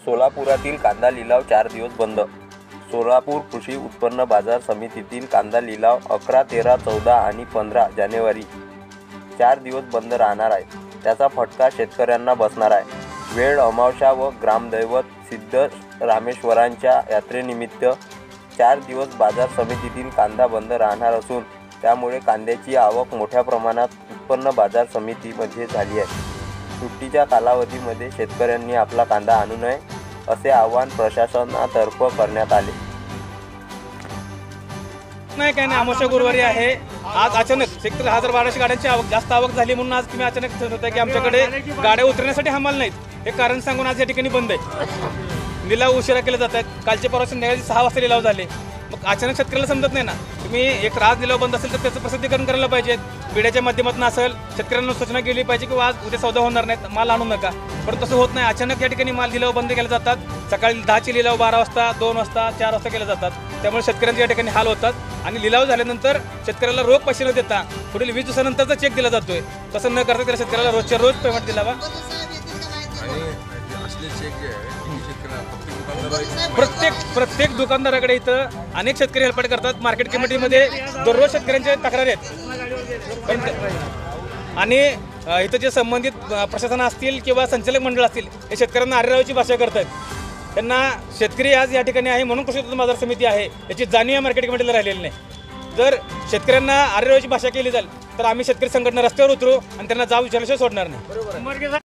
सोलापुरातील कांदा लिलाव 4 दिवस बंद। सोलापूर कृषी उत्पन्न बाजार समितीतील कांदा लिलाव 11, 13, 14 आणि 15 जानेवारी 4 दिवस बंद राहणार आहे। त्याचा फटका शेतकऱ्यांना बसणार आहे। वेळ अमावस्या व ग्रामदैवत सिद्धरामेश्वरांच्या यात्रेनिमित्त 4 दिवस बाजार समितीतील कांदा बंद राहणार असून त्यामुळे कांद्याची आवक मोठ्या प्रमाणात उत्पन्न बाजार समितीमध्ये झाली आहे। सुट्टीच्या कालावधीमध्ये शेतकऱ्यांनी आपला कांदा आणू नये असे आवाहन प्रशासनातर्फे करण्यात आले। नाही काय नाही, अमावस्या गुरुवारी आहे। आज अचानक सेक्टर 1200 गाड्यांची जास्त आवक झाली म्हणून आज तुम्ही अचानक होतं की आमच्याकडे गाड्या उतरण्यासाठी हमाल नाहीत हे कारण सांगून आज या ठिकाणी बंद आहे। लिलाव उशिरा केले जात आहेत। कालचे परवा संध्याकाळी 6 वाजता लिलाव झाले। मग अचानक शेतकऱ्याला समजत नाही ना, तुम्ही एक राज लिलाव बंद असेल तर त्याचं प्रसिद्धीकरण करायला पाहिजे। बिड्याच्या माध्यमातून असेल शेतकऱ्यांना सूचना केली पाहिजे की आज उद्या सौदा होणार नाही, माल आणू नका, पण तसं होत नाही। अचानक या ठिकाणी माल लिलाव बंद केले जातात। सकाळी 10चे लिलाव 12 वाजता, 2 वाजता, 4 वाजता केले जातात। त्यामुळे शेतकऱ्यांचे या ठिकाणी हाल होतात आणि लिलाव झाल्यानंतर शेतकऱ्याला रोख पैसे न देता पुढील 20 दिवसानंतरचा चेक दिला जातोय। तसं न करता त्याला शेतकऱ्याला रोजच्या रोज पेमेंट दिलावा। प्रत्येक दुकानदाराकडे इथं अनेक शेतकरी हेल्पट करतात। मार्केट कमिटीमध्ये दररोज शेतकऱ्यांच्या तक्रारी आहेत आणि इथं जे संबंधित प्रशासन असतील किंवा संचालक मंडळ असतील हे शेतकऱ्यांना आरेरावाची भाषा करतात। त्यांना शेतकरी आज या ठिकाणी आहे म्हणून कृषी उत्पन्न बाजार समिती आहे याची जाणीव या मार्केट कमिटीला राहिलेली नाही। जर शेतकऱ्यांना आरेरावाची भाषा केली जाईल तर आम्ही शेतकरी संघटना रस्त्यावर उतरू आणि त्यांना जाब विचारल्याशिवाय सोडणार नाही।